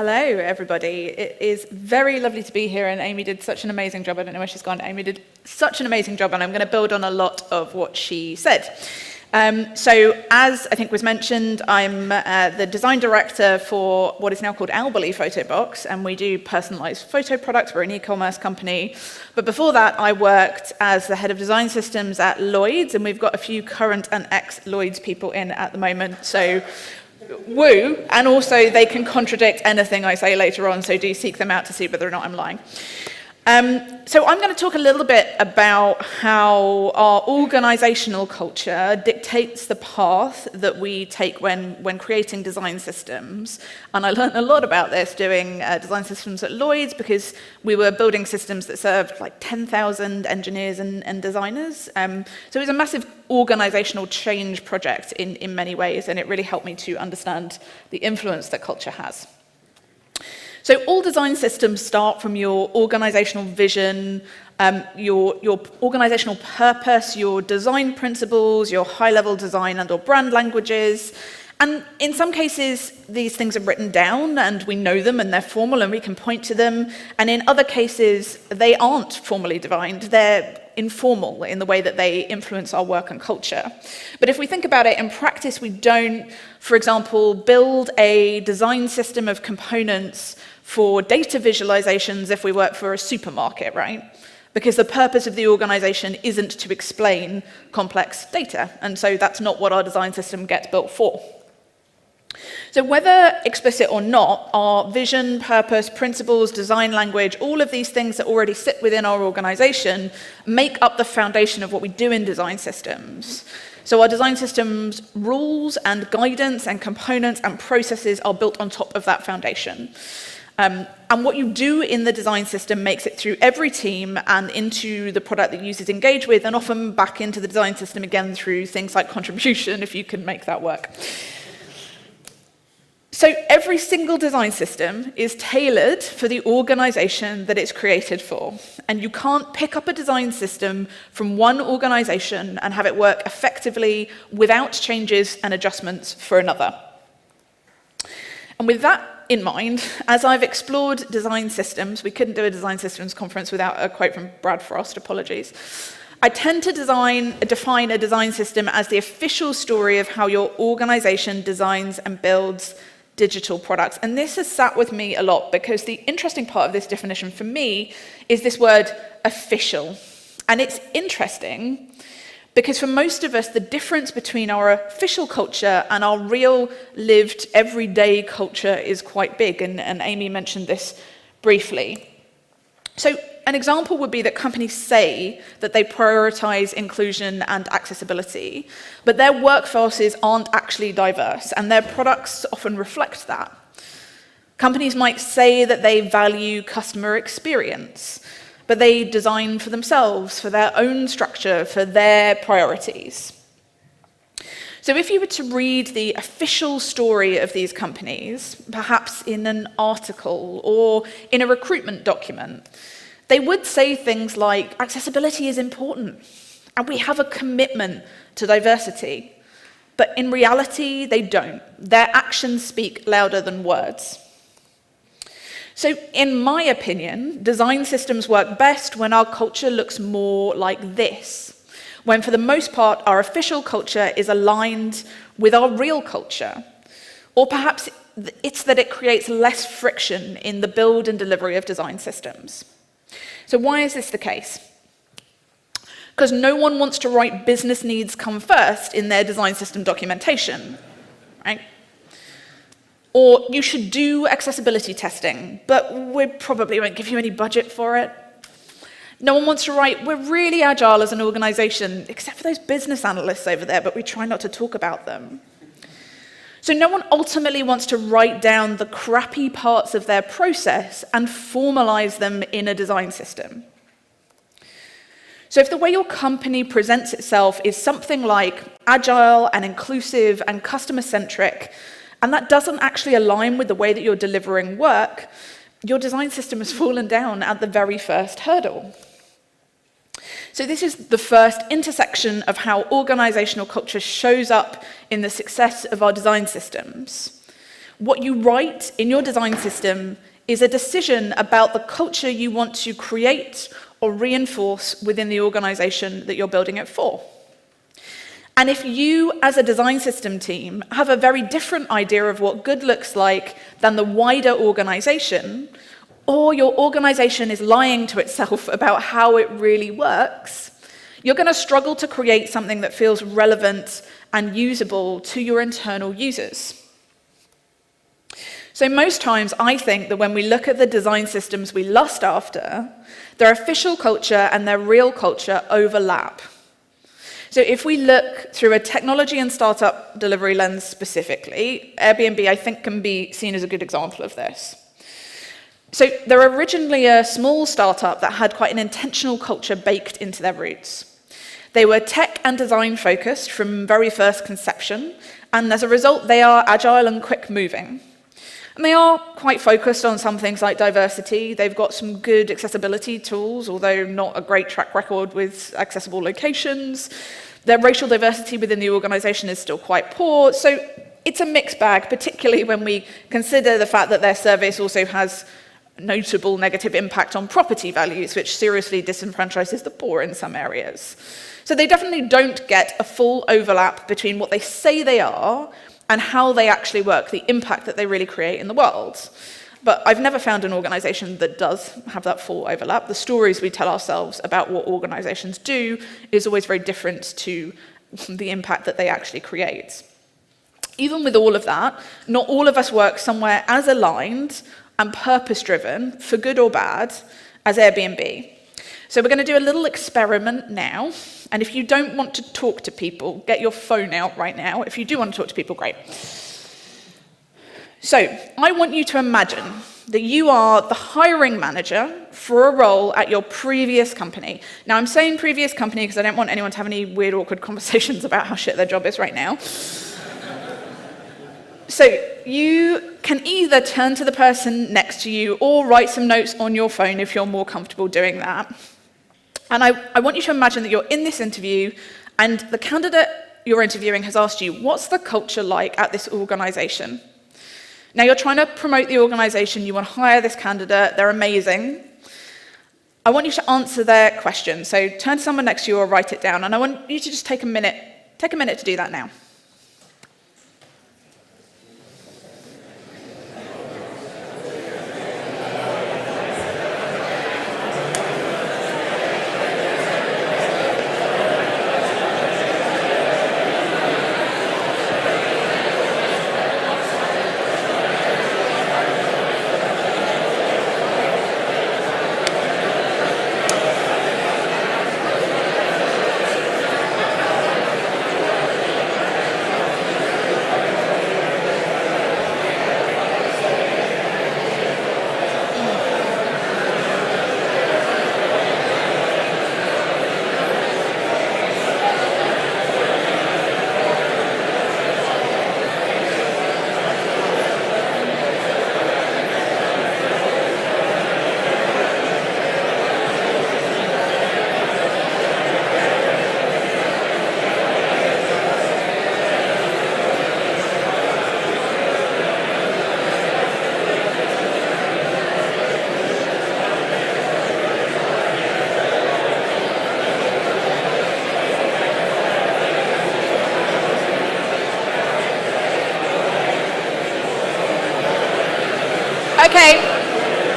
Hello, everybody. It is very lovely to be here, and Amy did such an amazing job. I don't know where she's gone. Amy did such an amazing job, and I'm going to build on a lot of what she said. So, as I think was mentioned, I'm the design director for what is now called Albally Photo Box, and we do personalized photo products. We're an e-commerce company. But before that, I worked as the head of design systems at Lloyds, and we've got a few current and ex-Lloyds people in at the moment. So, woo, and also they can contradict anything I say later on, so do seek them out to see whether or not I'm lying. So I'm going to talk a little bit about how our organizational culture dictates the path that we take when creating design systems. And I learned a lot about this doing design systems at Lloyds, because we were building systems that served like 10,000 engineers and designers. So it was a massive organizational change project in many ways, and it really helped me to understand the influence that culture has. So all design systems start from your organizational vision, your organizational purpose, your design principles, your high-level design and/or brand languages. And in some cases, these things are written down and we know them and they're formal and we can point to them. And in other cases, they aren't formally defined. They're informal in the way that they influence our work and culture. But if we think about it, in practice, we don't, for example, build a design system of components for data visualizations if we work for a supermarket, right? Because the purpose of the organization isn't to explain complex data, and so that's not what our design system gets built for. So whether explicit or not, our vision, purpose, principles, design language, all of these things that already sit within our organization make up the foundation of what we do in design systems. So our design systems rules and guidance and components and processes are built on top of that foundation. And what you do in the design system makes it through every team and into the product that users engage with, and often back into the design system again through things like contribution, if you can make that work. So every single design system is tailored for the organization that it's created for. And you can't pick up a design system from one organization and have it work effectively without changes and adjustments for another. And with that in mind, as I've explored design systems, we couldn't do a design systems conference without a quote from Brad Frost, apologies. I tend to define a design system as the official story of how your organization designs and builds digital products. And this has sat with me a lot, because the interesting part of this definition for me is this word official. And it's interesting because for most of us, the difference between our official culture and our real lived everyday culture is quite big, and Amy mentioned this briefly. So an example would be that companies say that they prioritize inclusion and accessibility, but their workforces aren't actually diverse, and their products often reflect that. Companies might say that they value customer experience, but they design for themselves, for their own structure, for their priorities. So if you were to read the official story of these companies, perhaps in an article or in a recruitment document, they would say things like, accessibility is important, and we have a commitment to diversity. But in reality, they don't. Their actions speak louder than words. So in my opinion, design systems work best when our culture looks more like this, when for the most part our official culture is aligned with our real culture. Or perhaps it's that it creates less friction in the build and delivery of design systems. So why is this the case? Because no one wants to write business needs come first in their design system documentation, right? Or you should do accessibility testing, but we probably won't give you any budget for it. No one wants to write, we're really agile as an organization, except for those business analysts over there, but we try not to talk about them. So no one ultimately wants to write down the crappy parts of their process and formalize them in a design system. So if the way your company presents itself is something like agile and inclusive and customer-centric, and that doesn't actually align with the way that you're delivering work, your design system has fallen down at the very first hurdle. So this is the first intersection of how organizational culture shows up in the success of our design systems. What you write in your design system is a decision about the culture you want to create or reinforce within the organization that you're building it for. And if you, as a design system team, have a very different idea of what good looks like than the wider organization, or your organization is lying to itself about how it really works, you're going to struggle to create something that feels relevant and usable to your internal users. So most times, I think that when we look at the design systems we lust after, their official culture and their real culture overlap. So if we look through a technology and startup delivery lens specifically, Airbnb, I think, can be seen as a good example of this. So they're originally a small startup that had quite an intentional culture baked into their roots. They were tech and design focused from very first conception, and as a result, they are agile and quick moving. And they are quite focused on some things like diversity. They've got some good accessibility tools, although not a great track record with accessible locations. Their racial diversity within the organization is still quite poor. So it's a mixed bag, particularly when we consider the fact that their service also has notable negative impact on property values, which seriously disenfranchises the poor in some areas. So they definitely don't get a full overlap between what they say they are and how they actually work, the impact that they really create in the world. But I've never found an organization that does have that full overlap. The stories we tell ourselves about what organizations do is always very different to the impact that they actually create. Even with all of that, not all of us work somewhere as aligned and purpose-driven, for good or bad, as Airbnb. So we're going to do a little experiment now, and if you don't want to talk to people, get your phone out right now. If you do want to talk to people, great. So I want you to imagine that you are the hiring manager for a role at your previous company. Now, I'm saying previous company because I don't want anyone to have any weird, awkward conversations about how shit their job is right now. So you can either turn to the person next to you or write some notes on your phone if you're more comfortable doing that. And I want you to imagine that you're in this interview and the candidate you're interviewing has asked you, what's the culture like at this organization? Now you're trying to promote the organization, you want to hire this candidate, they're amazing. I want you to answer their question. So turn to someone next to you or write it down. And I want you to just take a minute to do that now.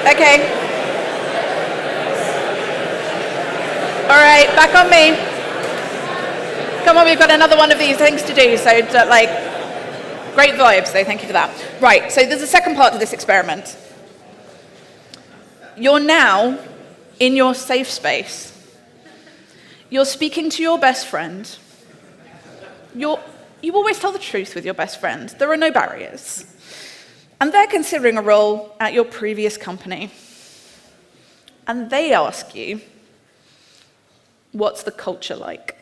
Okay. All right, back on me. Come on, we've got another one of these things to do, so like, great vibes, so thank you for that. Right, so there's a second part to this experiment. You're now in your safe space. You're speaking to your best friend. You always tell the truth with your best friend. There are no barriers. And they're considering a role at your previous company. And they ask you, what's the culture like?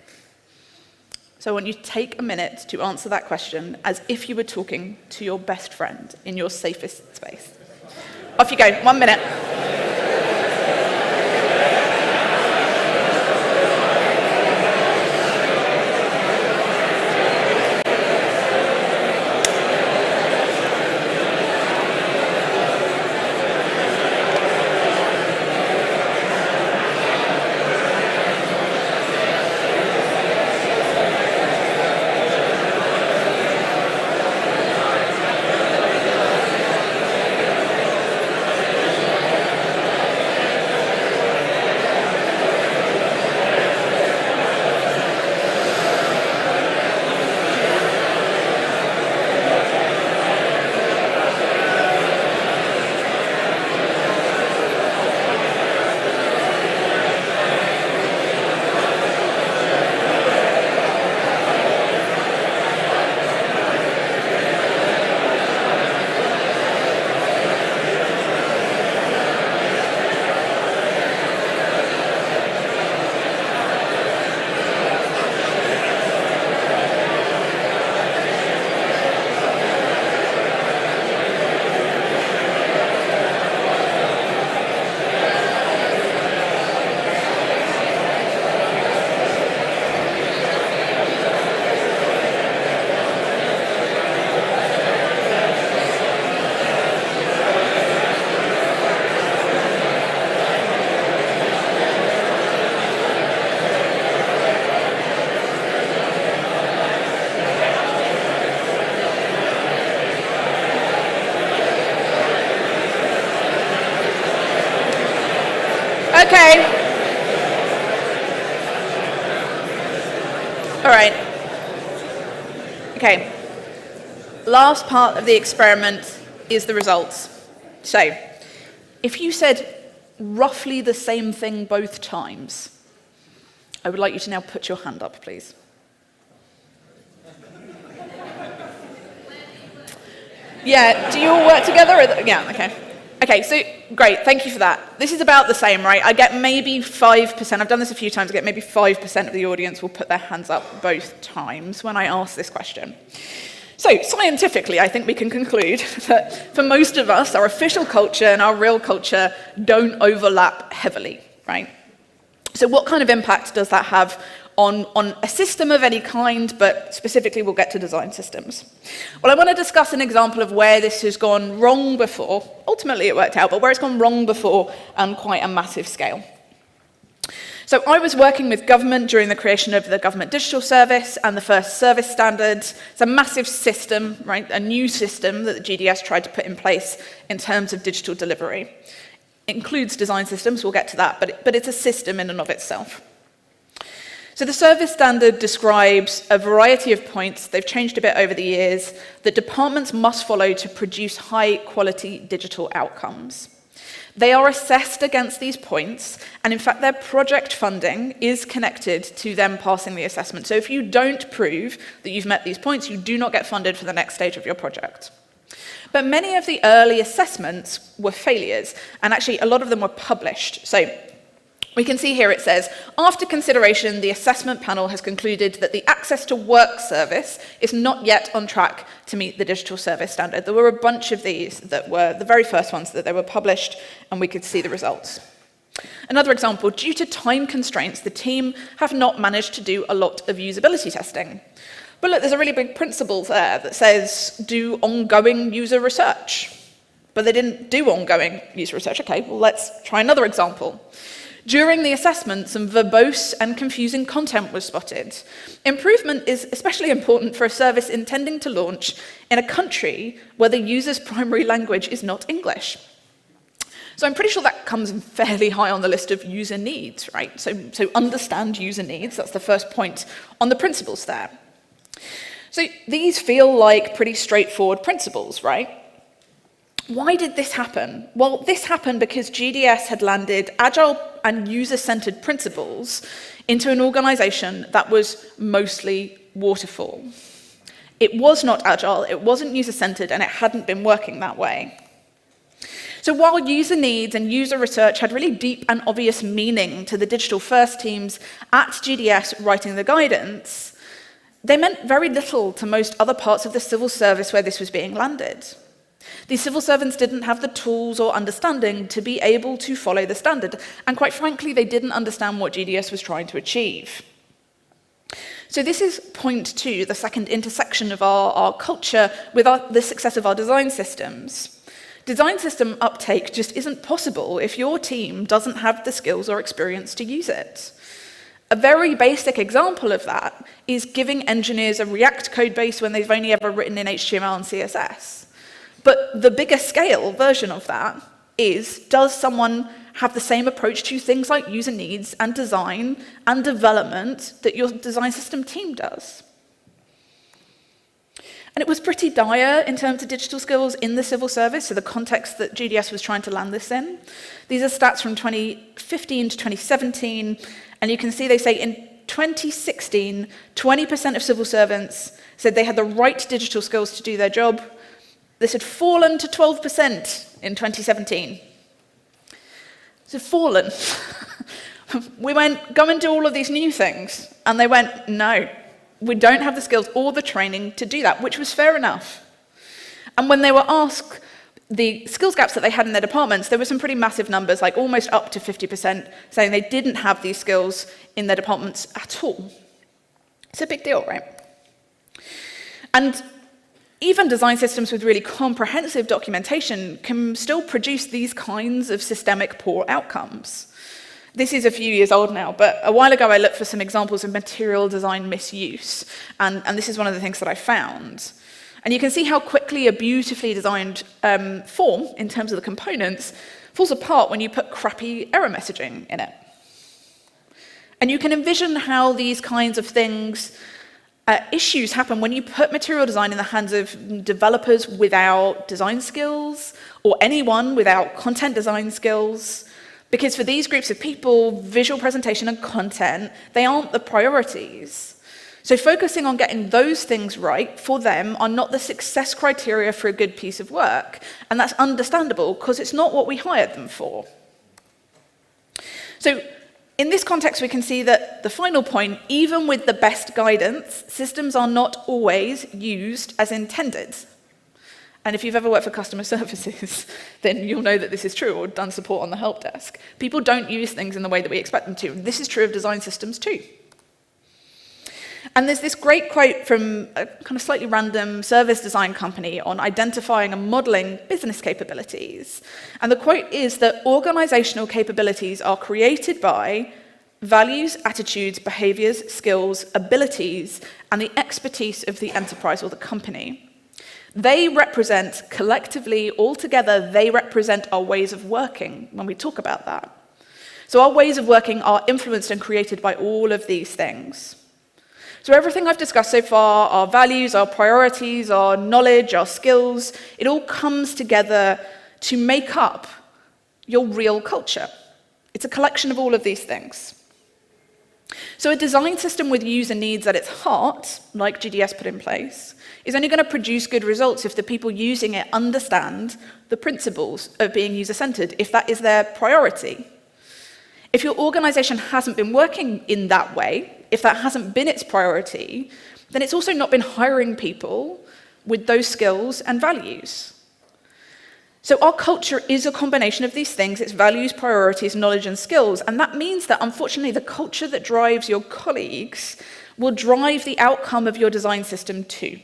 So I want you to take a minute to answer that question as if you were talking to your best friend in your safest space. Off you go, 1 minute. All right. Okay. Last part of the experiment is the results. So, if you said roughly the same thing both times, I would like you to now put your hand up, please. Yeah, do you all work together? Yeah, okay. Okay, so great, thank you for that. This is about the same, right? I get maybe 5%, I've done this a few times, I get maybe 5% of the audience will put their hands up both times when I ask this question. So scientifically, I think we can conclude that for most of us, our official culture and our real culture don't overlap heavily, right? So what kind of impact does that have on a system of any kind, but specifically we'll get to design systems? Well, I want to discuss an example of where this has gone wrong before. Ultimately it worked out, but where it's gone wrong before on quite a massive scale. So I was working with government during the creation of the Government Digital Service and the first service standards. It's a massive system, right? A new system that the GDS tried to put in place in terms of digital delivery. It includes design systems, we'll get to that, but it's a system in and of itself. So the service standard describes a variety of points, they've changed a bit over the years, that departments must follow to produce high-quality digital outcomes. They are assessed against these points, and in fact their project funding is connected to them passing the assessment. So if you don't prove that you've met these points, you do not get funded for the next stage of your project. But many of the early assessments were failures, and actually a lot of them were published. So we can see here it says, after consideration, the assessment panel has concluded that the access to work service is not yet on track to meet the digital service standard. There were a bunch of these that were the very first ones that they were published, and we could see the results. Another example, due to time constraints, the team have not managed to do a lot of usability testing. But look, there's a really big principle there that says do ongoing user research. But they didn't do ongoing user research. Okay, well, let's try another example. During the assessment, some verbose and confusing content was spotted. Improvement is especially important for a service intending to launch in a country where the user's primary language is not English. So I'm pretty sure that comes fairly high on the list of user needs, right? So understand user needs, that's the first point on the principles there. So these feel like pretty straightforward principles, right? Why did this happen? Well, this happened because GDS had landed agile and user-centered principles into an organization that was mostly waterfall. It was not agile, it wasn't user-centered, and it hadn't been working that way. So while user needs and user research had really deep and obvious meaning to the digital-first teams at GDS writing the guidance, they meant very little to most other parts of the civil service where this was being landed. These civil servants didn't have the tools or understanding to be able to follow the standard, and quite frankly, they didn't understand what GDS was trying to achieve. So this is point 2, the second intersection of our culture with the success of our design systems. Design system uptake just isn't possible if your team doesn't have the skills or experience to use it. A very basic example of that is giving engineers a React code base when they've only ever written in HTML and CSS. But the bigger scale version of that is, does someone have the same approach to things like user needs and design and development that your design system team does? And it was pretty dire in terms of digital skills in the civil service, so the context that GDS was trying to land this in. These are stats from 2015 to 2017, and you can see they say in 2016, 20% of civil servants said they had the right digital skills to do their job. This had fallen to 12% in 2017. So fallen. We went, go and do all of these new things. And they went, no, we don't have the skills or the training to do that, which was fair enough. And when they were asked the skills gaps that they had in their departments, there were some pretty massive numbers, like almost up to 50%, saying they didn't have these skills in their departments at all. It's a big deal, right? And even design systems with really comprehensive documentation can still produce these kinds of systemic poor outcomes. This is a few years old now, but a while ago I looked for some examples of material design misuse, and this is one of the things that I found. And you can see how quickly a beautifully designed form, in terms of the components, falls apart when you put crappy error messaging in it. And you can envision how these kinds of things, issues happen when you put material design in the hands of developers without design skills, or anyone without content design skills. Because for these groups of people, visual presentation and content, they aren't the priorities. So focusing on getting those things right for them are not the success criteria for a good piece of work. And that's understandable because it's not what we hired them for. So in this context, we can see that the final point, even with the best guidance, systems are not always used as intended. And if you've ever worked for customer services, then you'll know that this is true, or done support on the help desk. People don't use things in the way that we expect them to. This is true of design systems too. And there's this great quote from a kind of slightly random service design company on identifying and modeling business capabilities. And the quote is that organizational capabilities are created by values, attitudes, behaviors, skills, abilities, and the expertise of the enterprise or the company. They represent, collectively, altogether, they represent our ways of working when we talk about that. So our ways of working are influenced and created by all of these things. So everything I've discussed so far, our values, our priorities, our knowledge, our skills, it all comes together to make up your real culture. It's a collection of all of these things. So a design system with user needs at its heart, like GDS put in place, is only going to produce good results if the people using it understand the principles of being user-centered, if that is their priority. If your organization hasn't been working in that way, if that hasn't been its priority, then it's also not been hiring people with those skills and values. So our culture is a combination of these things, its values, priorities, knowledge, and skills, and that means that, unfortunately, the culture that drives your colleagues will drive the outcome of your design system too.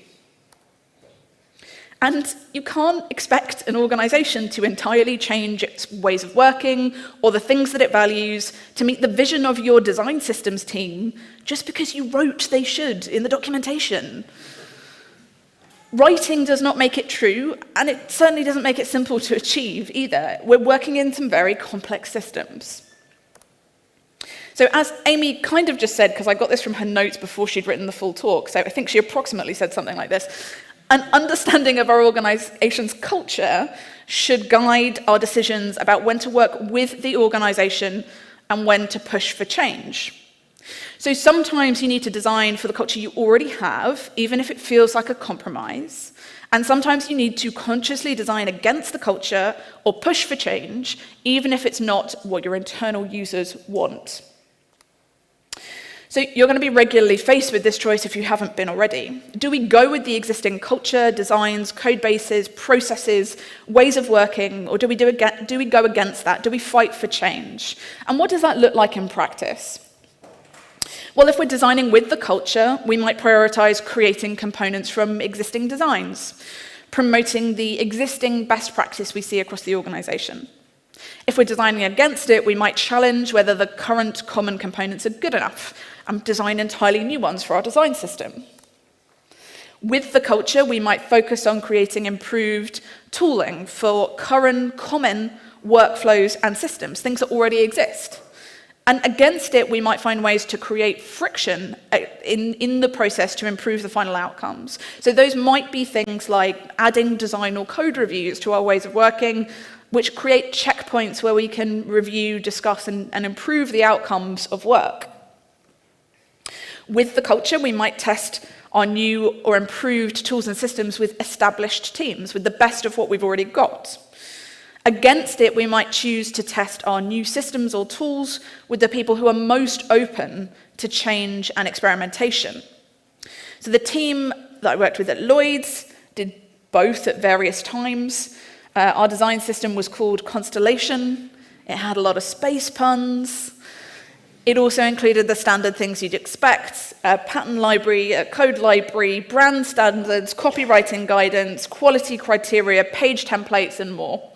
And you can't expect an organization to entirely change its ways of working or the things that it values to meet the vision of your design systems team just because you wrote they should in the documentation. Writing does not make it true, and it certainly doesn't make it simple to achieve either. We're working in some very complex systems. So as Amy kind of just said, because I got this from her notes before she'd written the full talk, so I think she approximately said something like this, an understanding of our organization's culture should guide our decisions about when to work with the organization and when to push for change. So sometimes you need to design for the culture you already have, even if it feels like a compromise. And sometimes you need to consciously design against the culture or push for change, even if it's not what your internal users want. So you're going to be regularly faced with this choice if you haven't been already. Do we go with the existing culture, designs, code bases, processes, ways of working, or do we go against that? Do we fight for change? And what does that look like in practice? Well, if we're designing with the culture, we might prioritize creating components from existing designs, promoting the existing best practice we see across the organization. If we're designing against it, we might challenge whether the current common components are good enough and design entirely new ones for our design system. With the culture, we might focus on creating improved tooling for current common workflows and systems, things that already exist. And against it, we might find ways to create friction in the process to improve the final outcomes. So those might be things like adding design or code reviews to our ways of working, which create checkpoints where we can review, discuss, and improve the outcomes of work. With the culture, we might test our new or improved tools and systems with established teams, with the best of what we've already got. Against it, we might choose to test our new systems or tools with the people who are most open to change and experimentation. So the team that I worked with at Lloyds did both at various times. Our design system was called Constellation. It had a lot of space puns. It also included the standard things you'd expect: a pattern library, a code library, brand standards, copywriting guidance, quality criteria, page templates, and more.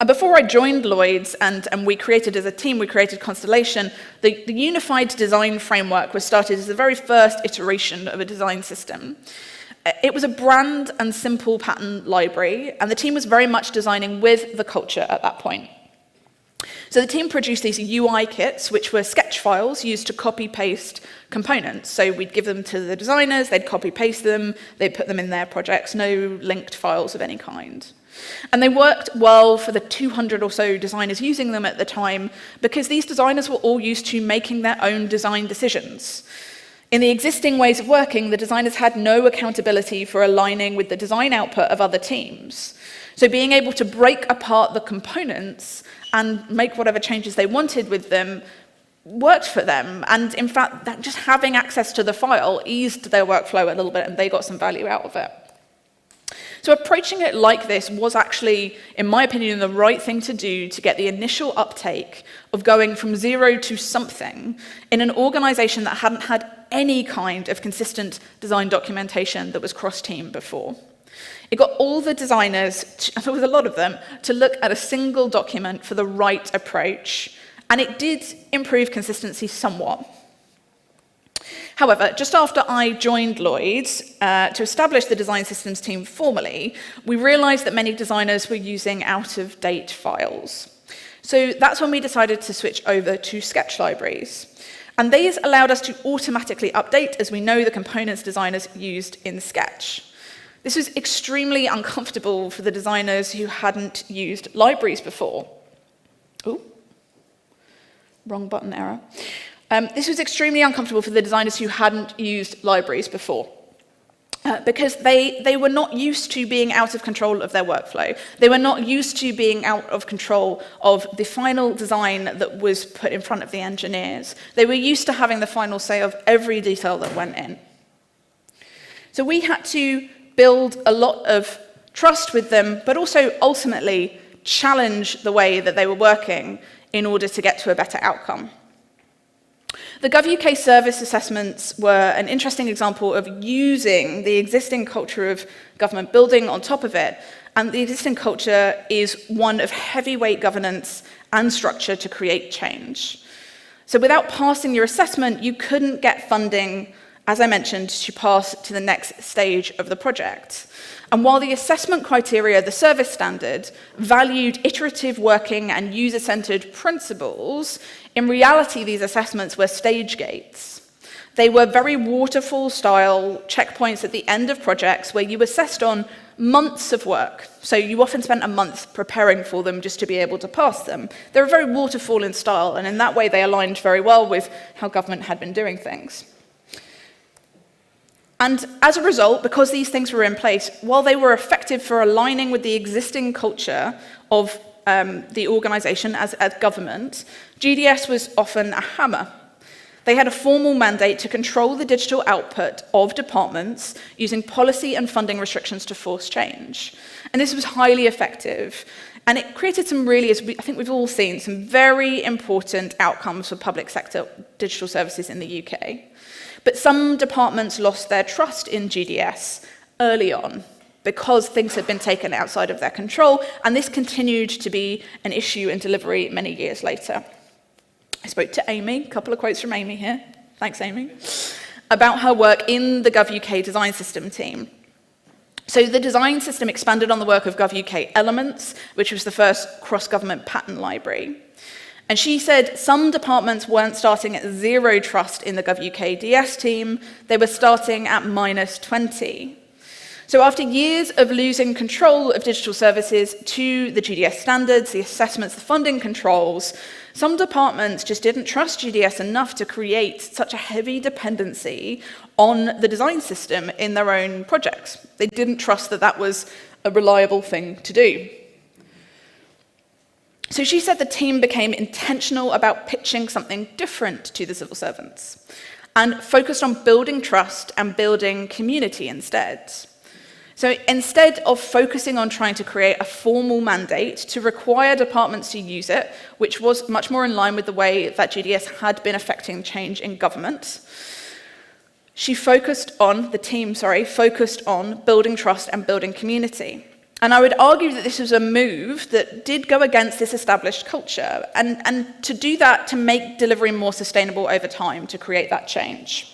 And before I joined Lloyds, and we created as a team, we created Constellation, the unified design framework was started as the very first iteration of a design system. It was a brand and simple pattern library, and the team was very much designing with the culture at that point. So the team produced these UI kits, which were sketch files used to copy-paste components. So we'd give them to the designers, they'd copy-paste them, they'd put them in their projects, no linked files of any kind. And they worked well for the 200 or so designers using them at the time, because these designers were all used to making their own design decisions. In the existing ways of working, the designers had no accountability for aligning with the design output of other teams. So being able to break apart the components and make whatever changes they wanted with them worked for them. And in fact, that just having access to the file eased their workflow a little bit, and they got some value out of it. So approaching it like this was actually, in my opinion, the right thing to do to get the initial uptake of going from zero to something in an organization that hadn't had any kind of consistent design documentation that was cross-team before. It got all the designers, there was a lot of them, to look at a single document for the right approach, and it did improve consistency somewhat. However, just after I joined Lloyds to establish the design systems team formally, we realized that many designers were using out-of-date files. So that's when we decided to switch over to sketch libraries. And these allowed us to automatically update as we know the components designers used in Sketch. This was extremely uncomfortable for the designers who hadn't used libraries before. Ooh, wrong button error. This was extremely uncomfortable for the designers who hadn't used libraries before, because they were not used to being out of control of their workflow. They were not used to being out of control of the final design that was put in front of the engineers. They were used to having the final say of every detail that went in. So we had to build a lot of trust with them, but also ultimately challenge the way that they were working in order to get to a better outcome. The GovUK service assessments were an interesting example of using the existing culture of government building on top of it, and the existing culture is one of heavyweight governance and structure to create change. So without passing your assessment, you couldn't get funding, as I mentioned, to pass to the next stage of the project. And while the assessment criteria, the service standard, valued iterative working and user-centered principles, in reality, these assessments were stage gates. They were very waterfall-style checkpoints at the end of projects where you assessed on months of work. So you often spent a month preparing for them just to be able to pass them. They were very waterfall in style, and in that way they aligned very well with how government had been doing things. And as a result, because these things were in place, while they were effective for aligning with the existing culture of the organisation as government, GDS was often a hammer. They had a formal mandate to control the digital output of departments using policy and funding restrictions to force change. And this was highly effective. And it created some really, as I think we've all seen, some very important outcomes for public sector digital services in the UK. But some departments lost their trust in GDS early on because things had been taken outside of their control, and this continued to be an issue in delivery many years later. I spoke to Amy, a couple of quotes from Amy here, thanks Amy, about her work in the GovUK design system team. So the design system expanded on the work of GovUK Elements, which was the first cross-government pattern library. And she said some departments weren't starting at zero trust in the GovUK DS team, they were starting at -20. So after years of losing control of digital services to the GDS standards, the assessments, the funding controls, some departments just didn't trust GDS enough to create such a heavy dependency on the design system in their own projects. They didn't trust that that was a reliable thing to do. So she said the team became intentional about pitching something different to the civil servants and focused on building trust and building community instead. So instead of focusing on trying to create a formal mandate to require departments to use it, which was much more in line with the way that GDS had been affecting change in government, the team focused on building trust and building community. And I would argue that this was a move that did go against this established culture, and to do that, to make delivery more sustainable over time, to create that change.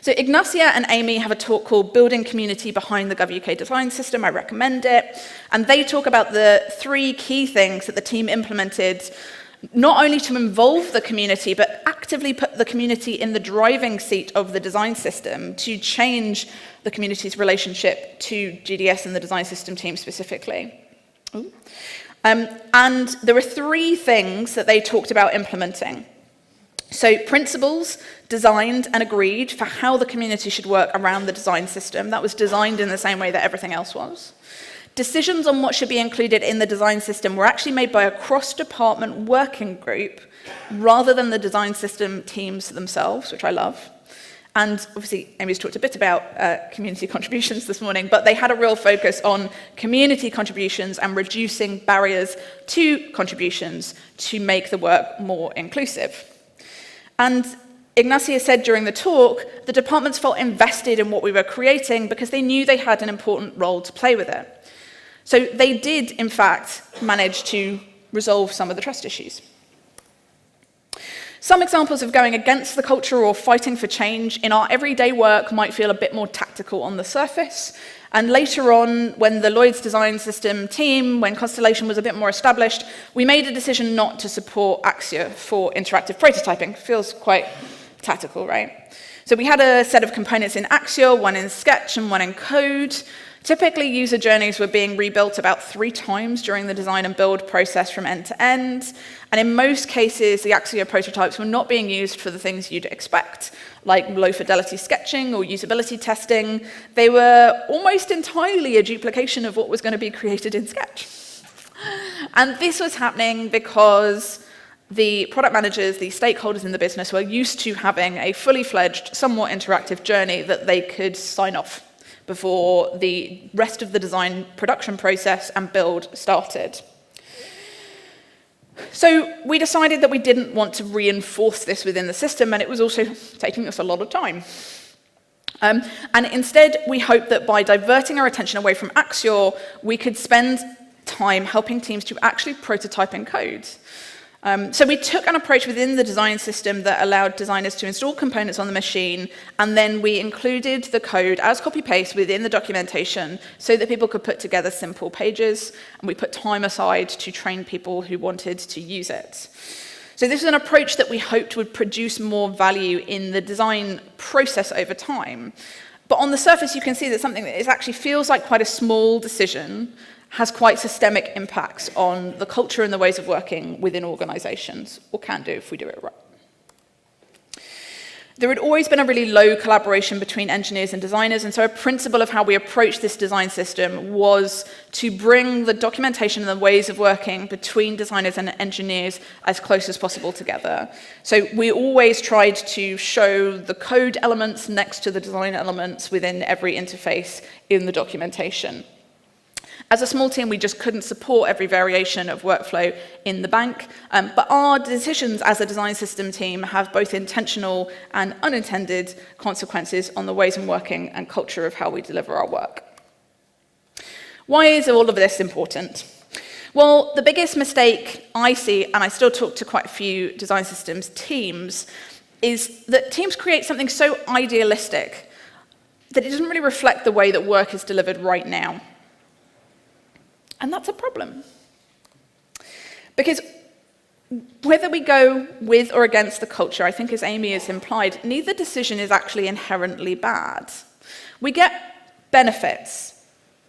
So Ignacia and Amy have a talk called Building Community Behind the GovUK Design System. I recommend it. And they talk about the 3 key things that the team implemented, not only to involve the community, but actively put the community in the driving seat of the design system to change the community's relationship to GDS and the design system team specifically. And there were 3 things that they talked about implementing. So principles designed and agreed for how the community should work around the design system. That was designed in the same way that everything else was. Decisions on what should be included in the design system were actually made by a cross-department working group rather than the design system teams themselves, which I love. And obviously, Amy's talked a bit about community contributions this morning, but they had a real focus on community contributions and reducing barriers to contributions to make the work more inclusive. And Ignacia said during the talk, the departments felt invested in what we were creating because they knew they had an important role to play with it. So they did, in fact, manage to resolve some of the trust issues. Some examples of going against the culture or fighting for change in our everyday work might feel a bit more tactical on the surface. And later on, when the Lloyds design system team, when Constellation was a bit more established, we made a decision not to support Axia for interactive prototyping. Feels quite tactical, right? So we had a set of components in Axia, one in Sketch and one in Code. Typically, user journeys were being rebuilt about 3 times during the design and build process from end to end. And in most cases, the Axia prototypes were not being used for the things you'd expect, like low-fidelity sketching or usability testing. They were almost entirely a duplication of what was going to be created in Sketch. And this was happening because the product managers, the stakeholders in the business, were used to having a fully fledged, somewhat interactive journey that they could sign off before the rest of the design production process and build started. So we decided that we didn't want to reinforce this within the system, and it was also taking us a lot of time. And instead, we hoped that by diverting our attention away from Axia, we could spend time helping teams to actually prototype in code. So we took an approach within the design system that allowed designers to install components on the machine, and then we included the code as copy-paste within the documentation so that people could put together simple pages, and we put time aside to train people who wanted to use it. So this is an approach that we hoped would produce more value in the design process over time. But on the surface, you can see that something that actually feels like quite a small decision has quite systemic impacts on the culture and the ways of working within organizations, or can do if we do it right. There had always been a really low collaboration between engineers and designers, and so a principle of how we approach this design system was to bring the documentation and the ways of working between designers and engineers as close as possible together. So we always tried to show the code elements next to the design elements within every interface in the documentation. As a small team, we just couldn't support every variation of workflow in the bank, but our decisions as a design system team have both intentional and unintended consequences on the ways of working and culture of how we deliver our work. Why is all of this important? Well, the biggest mistake I see, and I still talk to quite a few design systems teams, is that teams create something so idealistic that it doesn't really reflect the way that work is delivered right now. And that's a problem. Because whether we go with or against the culture, I think as Amy has implied, neither decision is actually inherently bad. We get benefits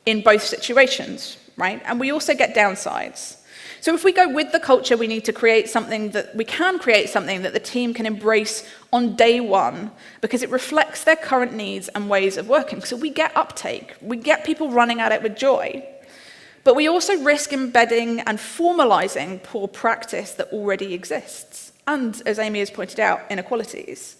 in both situations, right? And we also get downsides. So if we go with the culture, we need to create something that the team can embrace on day one because it reflects their current needs and ways of working. So we get uptake. We get people running at it with joy. But we also risk embedding and formalizing poor practice that already exists, and, as Amy has pointed out, inequalities.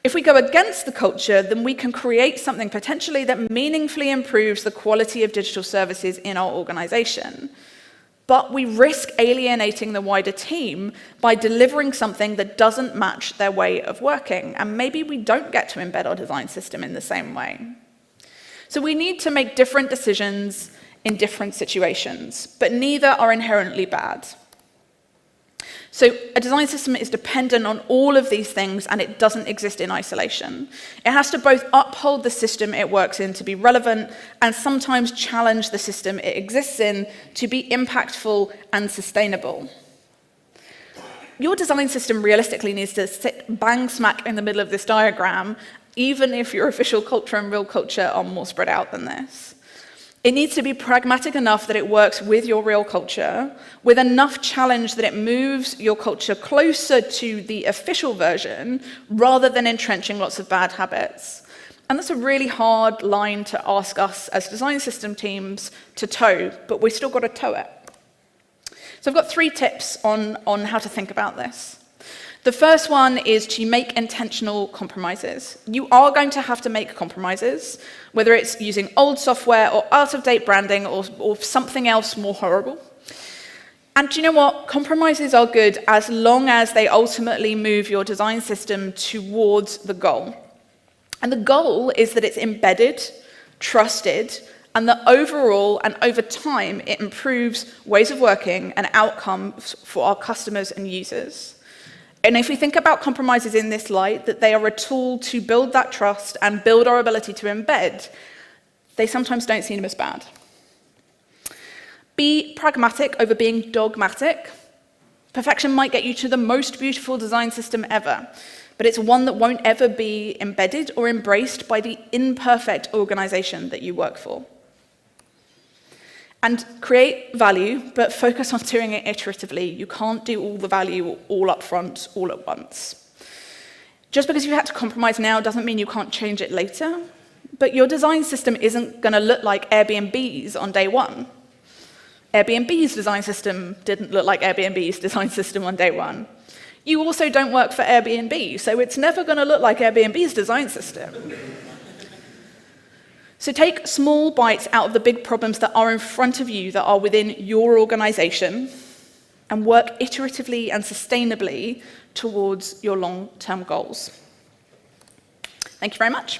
If we go against the culture, then we can create something potentially that meaningfully improves the quality of digital services in our organization. But we risk alienating the wider team by delivering something that doesn't match their way of working, and maybe we don't get to embed our design system in the same way. So we need to make different decisions in different situations, but neither are inherently bad. So a design system is dependent on all of these things, and it doesn't exist in isolation. It has to both uphold the system it works in to be relevant, and sometimes challenge the system it exists in to be impactful and sustainable. Your design system realistically needs to sit bang smack in the middle of this diagram, even if your official culture and real culture are more spread out than this. It needs to be pragmatic enough that it works with your real culture, with enough challenge that it moves your culture closer to the official version, rather than entrenching lots of bad habits. And that's a really hard line to ask us as design system teams to toe, but we've still got to toe it. So I've got 3 tips on how to think about this. The first one is to make intentional compromises. You are going to have to make compromises, whether it's using old software or out-of-date branding or something else more horrible. And do you know what? Compromises are good as long as they ultimately move your design system towards the goal. And the goal is that it's embedded, trusted, and that overall and over time it improves ways of working and outcomes for our customers and users. And if we think about compromises in this light, that they are a tool to build that trust and build our ability to embed, they sometimes don't seem as bad. Be pragmatic over being dogmatic. Perfection might get you to the most beautiful design system ever, but it's one that won't ever be embedded or embraced by the imperfect organization that you work for. And create value, but focus on doing it iteratively. You can't do all the value all up front, all at once. Just because you had to compromise now doesn't mean you can't change it later, but your design system isn't going to look like Airbnb's on day one. Airbnb's design system didn't look like Airbnb's design system on day one. You also don't work for Airbnb, so it's never going to look like Airbnb's design system. So take small bites out of the big problems that are in front of you, that are within your organization, and work iteratively and sustainably towards your long-term goals. Thank you very much.